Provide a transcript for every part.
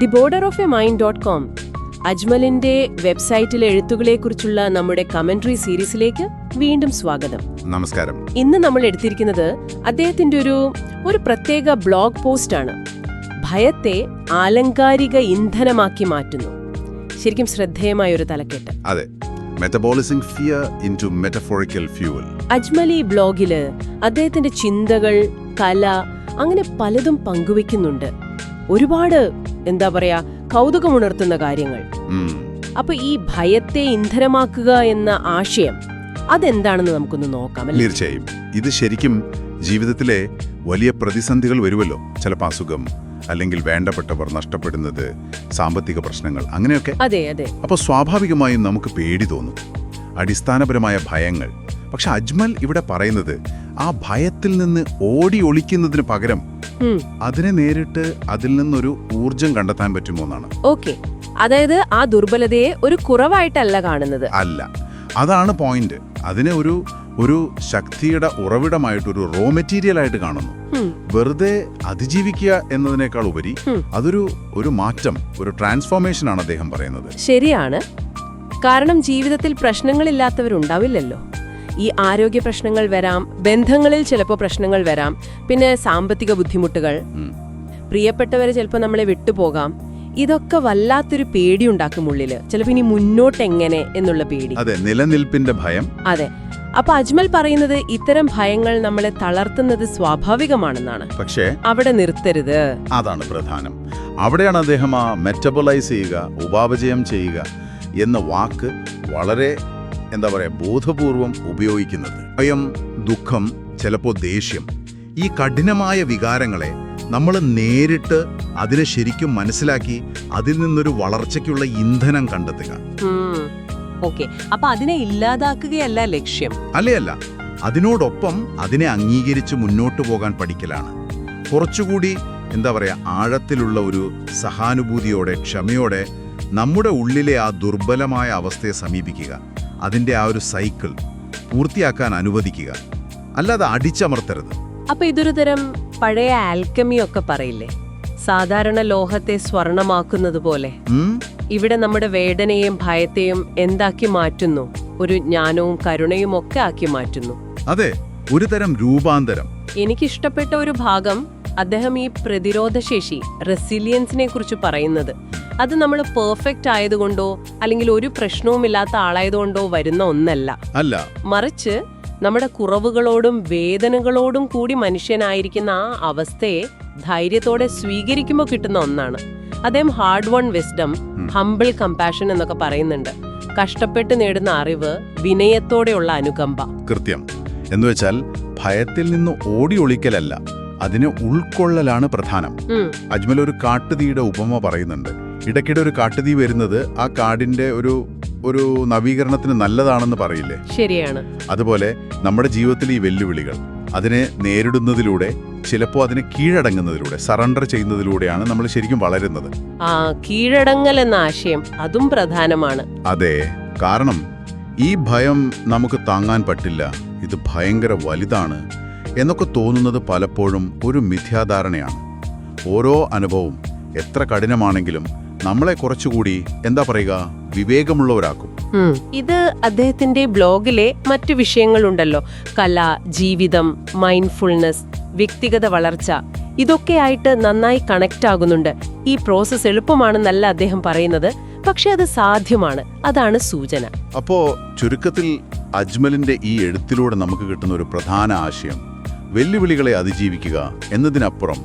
theborderofamind.com അജ്മലിന്റെ വെബ്സൈറ്റിലെ എഴുത്തുകളെക്കുറിച്ചുള്ള നമ്മുടെ commentary സീരീസിലേക്ക് വീണ്ടും സ്വാഗതം. നമസ്കാരം. ഇന്ന് നമ്മൾ എടുത്തിരിക്കുന്നത് അദ്ദേഹത്തിന്റെ ഒരു പ്രത്യേക ബ്ലോഗ് പോസ്റ്റാണ്. ഭയത്തെ ആലങ്കാരിക ഇന്ധനമാക്കി മാറ്റുന്നു. ശരിക്കും ശ്രദ്ധേയമായ ഒരു തലക്കെട്ട്. അതെ, മെറ്റബോളിസിംഗ് ഫിയർ ഇൻടു മെറ്റഫോറിക്കൽ ഫ്യൂവൽ. അജ്മലി ബ്ലോഗില് അദ്ദേഹത്തിന്റെ ചിന്തകൾ, കല, അങ്ങനെ പലതും പങ്കുവെക്കുന്നുണ്ട്. ഒരുപാട് കൗതുകമുണർത്തുന്ന കാര്യങ്ങൾ. അപ്പൊ ഈ ഭയത്തെ ഇന്ധനമാക്കുക എന്ന ആശയം അതെന്താണെന്ന് നമുക്കൊന്ന് നോക്കാം. തീർച്ചയായും ഇത് ശരിക്കും ജീവിതത്തിലെ വലിയ പ്രതിസന്ധികൾ വരുമല്ലോ. ചിലപ്പോൾ അസുഖം, അല്ലെങ്കിൽ വേണ്ടപ്പെട്ടവർ നഷ്ടപ്പെടുന്നത്, സാമ്പത്തിക പ്രശ്നങ്ങൾ, അങ്ങനെയൊക്കെ. അതെ അതെ. അപ്പോൾ സ്വാഭാവികമായും നമുക്ക് പേടി തോന്നും, അടിസ്ഥാനപരമായ ഭയങ്ങൾ. പക്ഷെ അജ്മൽ ഇവിടെ പറയുന്നത് ആ ഭയത്തിൽ നിന്ന് ഓടി ഒളിക്കുന്നതിന് പകരം അതിനെ നേരിട്ട് അതിൽ നിന്നൊരു ഊർജം കണ്ടെത്താൻ പറ്റുമോ എന്നാണ്. ഓക്കെ, അതായത് ആ ദുർബലതയെ ഒരു കുറവായിട്ടല്ല കാണുന്നത്. അല്ല, അതാണ് പോയിന്റ്. അതിനെ ഒരു ശക്തിയുടെ ഉറവിടമായിട്ട്, റോ മെറ്റീരിയൽ ആയിട്ട് കാണുന്നു. വെറുതെ അതിജീവിക്കുക എന്നതിനേക്കാൾ ഉപരി അതൊരു മാറ്റം, ഒരു ട്രാൻസ്ഫോർമേഷൻ ആണ് അദ്ദേഹം പറയുന്നത്. ശരിയാണ്. കാരണം ജീവിതത്തിൽ പ്രശ്നങ്ങളില്ലാത്തവരുണ്ടാവില്ലല്ലോ. ഈ ആരോഗ്യ പ്രശ്നങ്ങൾ വരാം, ബന്ധങ്ങളിൽ ചിലപ്പോൾ പ്രശ്നങ്ങൾ വരാം, പിന്നെ സാമ്പത്തിക ബുദ്ധിമുട്ടുകൾ, പ്രിയപ്പെട്ടവരെ ചിലപ്പോൾ നമ്മളെ വിട്ടുപോകാം. ഇതൊക്കെ വല്ലാത്തൊരു പേടിയുണ്ടാക്കും ഉള്ളില്. ചിലപ്പോൾ ഇനി മുന്നോട്ടെങ്ങനെ എന്നുള്ള പേടി. അതെ, നിലനിൽപ്പിന്റെ ഭയം. അതെ. അപ്പൊ അജ്മൽ പറയുന്നത് ഇത്തരം ഭയങ്ങൾ നമ്മളെ തളർത്തുന്നത് സ്വാഭാവികമാണെന്നാണ്. പക്ഷേ അവിടെ നിർത്തരുത്. അതാണ് പ്രധാനം. അവിടെയാണ് അദ്ദേഹം ആ മെറ്റബോളൈസ് ചെയ്യുക, ഉപാപചയം ചെയ്യുക എന്ന വാക്ക് വളരെ ബോധപൂർവം ഉപയോഗിക്കുന്നത്. ഭയം, ദുഃഖം, ചിലപ്പോൾ ദേഷ്യം, ഈ കഠിനമായ വികാരങ്ങളെ നമ്മൾ നേരിട്ട് അതിനെ ശരിക്കും മനസ്സിലാക്കി അതിൽ നിന്നൊരു വളർച്ചയ്ക്കുള്ള ഇന്ധനം കണ്ടെത്തുക. അപ്പൊ അതിനെ ഇല്ലാതാക്കുകയല്ല ലക്ഷ്യം. അല്ല, അതിനോടൊപ്പം അതിനെ അംഗീകരിച്ച് മുന്നോട്ടു പോകാൻ പഠിക്കലാണ്. കുറച്ചുകൂടി ആഴത്തിലുള്ള ഒരു സഹാനുഭൂതിയോടെ, ക്ഷമയോടെ നമ്മുടെ ഉള്ളിലെ ആ ദുർബലമായ അവസ്ഥയെ സമീപിക്കുക. അതിന്റെ ആ ഒരു സൈക്കിൾ പൂർത്തിയാക്കാൻ അനുവദിക്കുക, അല്ലാതെ അടിച്ചമർത്തരുത്. അപ്പൊ ഇതൊരു തരം പഴയ ആൽക്കമി ഒക്കെ പറയില്ലേ, സാധാരണ ലോഹത്തെ സ്വർണമാക്കുന്നത് പോലെ. ഇവിടെ നമ്മുടെ വേദനയും ഭയത്തെയും എന്താക്കി മാറ്റുന്നു? ഒരു ജ്ഞാനവും കരുണയും ഒക്കെ ആക്കി മാറ്റുന്നു. അതെ, ഒരു തരം രൂപാന്തരം. എനിക്കിഷ്ടപ്പെട്ട ഒരു ഭാഗം അദ്ദേഹം ഈ പ്രതിരോധശേഷി, റെസിലിയൻസിനെ കുറിച്ച് പറയുന്നത്. അത് നമ്മൾ പെർഫെക്റ്റ് ആയതുകൊണ്ടോ അല്ലെങ്കിൽ ഒരു പ്രശ്നവുമില്ലാത്ത ആളായതുകൊണ്ടോ വരുന്ന ഒന്നല്ല. മറിച്ച് നമ്മുടെ കുറവുകളോടും വേദനകളോടും കൂടി മനുഷ്യനായിരിക്കുന്ന ആ അവസ്ഥയെ ധൈര്യത്തോടെ സ്വീകരിക്കുമ്പോൾ കിട്ടുന്ന ഒന്നാണ്. അദ്ദേഹം hard one wisdom, humble compassion എന്നൊക്കെ പറയുന്നുണ്ട്. കഷ്ടപ്പെട്ട് നേടുന്ന അറിവ്, വിനയത്തോടെയുള്ള അനുകമ്പ. കൃത്യം. എന്നുവെച്ചാൽ ഭയത്തിൽ നിന്ന് ഓടി ഒളിക്കലല്ല, അതിനെ ഉൾക്കൊള്ളലാണ് പ്രധാനം. അജ്മൽ ഒരു കാട്ടുതീയുടെ ഉപമ പറയുന്നുണ്ട്. ഇടയ്ക്കിടെ ഒരു കാട്ടുതീ വരുന്നത് ആ കാടിന്റെ ഒരു നവീകരണത്തിന് നല്ലതാണെന്ന് പറയില്ലേ? ശരിയാണ്. അതുപോലെ നമ്മുടെ ജീവിതത്തിൽ ഈ വെല്ലുവിളികൾ, അതിനെ നേരിടുന്നതിലൂടെ, ചിലപ്പോൾ അതിനെ കീഴടങ്ങുന്നതിലൂടെ, സറണ്ടർ ചെയ്യുന്നതിലൂടെയാണ് നമ്മൾ ശരിക്കും വളരുന്നത്. കീഴടങ്ങൽ എന്ന ആശയം അതും പ്രധാനമാണ്. അതെ, കാരണം ഈ ഭയം നമുക്ക് താങ്ങാൻ പറ്റില്ല, ഇത് ഭയങ്കര വലുതാണ് എന്നൊക്കെ തോന്നുന്നത് പലപ്പോഴും ഒരു മിഥ്യാധാരണയാണ്. ഓരോ അനുഭവവും എത്ര കഠിനമാണെങ്കിലും നമ്മളെ കുറച്ചുകൂടി വിവേകമുള്ളവരാക്കും. ഇത് അദ്ദേഹത്തിന്റെ ബ്ലോഗിലെ മറ്റു വിഷയങ്ങളുണ്ടല്ലോ, കല, ജീവിതം, മൈൻഡ്ഫുൾനെസ്, വ്യക്തിഗത വളർച്ച, ഇതൊക്കെയായിട്ട് നന്നായി കണക്ട് ആകുന്നുണ്ട്. ഈ പ്രോസസ് എളുപ്പമാണെന്നല്ല അദ്ദേഹം പറയുന്നത്, പക്ഷെ അത് സാധ്യമാണ്. അതാണ് സൂചന. അപ്പോ ചുരുക്കത്തിൽ അജ്മലിന്റെ ഈ എഴുത്തിലൂടെ നമുക്ക് കിട്ടുന്ന ഒരു പ്രധാന ആശയം, വെല്ലുവിളികളെ അതിജീവിക്കുക എന്നതിനപ്പുറം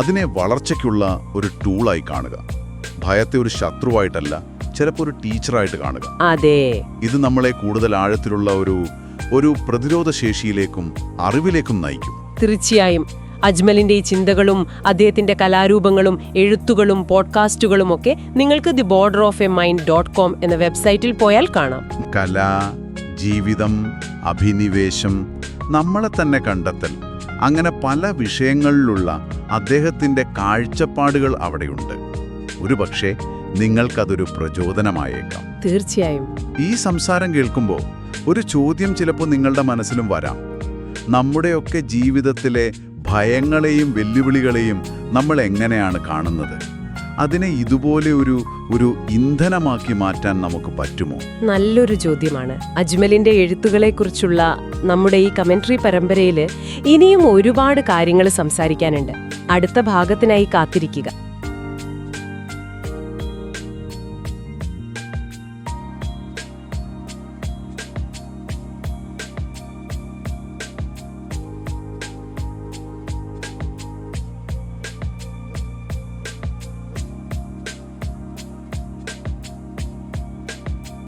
അതിനെ വളർച്ചയ്ക്കുള്ള ഒരു ടൂളായി കാണുക. ഭയത്തെ ഒരു ശത്രുവായിട്ടല്ല, ചിലപ്പോൾ ഒരു ടീച്ചറായിട്ട് കാണുക. അതെ, ഇത് നമ്മളെ കൂടുതൽ ആഴത്തിലുള്ള ഒരു പ്രതിരോധ ശേഷിയിലേക്കും അറിവിലേക്കും നയിക്കും. തീർച്ചയായും. അജ്മലിന്റെ ഈ ചിന്തകളും അദ്ദേഹത്തിന്റെ കലാരൂപങ്ങളും എഴുത്തുകളും പോഡ്കാസ്റ്റുകളും ഒക്കെ നിങ്ങൾക്ക് theborderofamind.com എന്ന വെബ്സൈറ്റിൽ പോയാൽ കാണാം. കല, ജീവിതം, അഭിനിവേശം, നമ്മളെ തന്നെ കണ്ടെത്തൽ, അങ്ങനെ പല വിഷയങ്ങളിലുള്ള അദ്ദേഹത്തിന്റെ കാഴ്ചപ്പാടുകൾ അവിടെയുണ്ട്. ഒരുപക്ഷെ നിങ്ങൾക്കതൊരു പ്രചോദനമായേക്കാം. തീർച്ചയായും. ഈ സംസാരം കേൾക്കുമ്പോൾ ഒരു ചോദ്യം ചിലപ്പോൾ നിങ്ങളുടെ മനസ്സിലും വരാം. നമ്മുടെയൊക്കെ ജീവിതത്തിലെ ഭയങ്ങളെയും വെല്ലുവിളികളെയും നമ്മൾ എങ്ങനെയാണ് കാണുന്നത്? അതിനെ ഇതുപോലെ ഒരു ഇന്ധനമാക്കി മാറ്റാൻ നമുക്ക് പറ്റുമോ? നല്ലൊരു ചോദ്യമാണ്. അജ്മലിന്റെ എഴുത്തുകളെക്കുറിച്ചുള്ള നമ്മുടെ ഈ കമന്ററി പരമ്പരയിൽ ഇനിയും ഒരുപാട് കാര്യങ്ങൾ സംസാരിക്കാനുണ്ട്. അടുത്ത ഭാഗത്തിനായി കാത്തിരിക്കുക.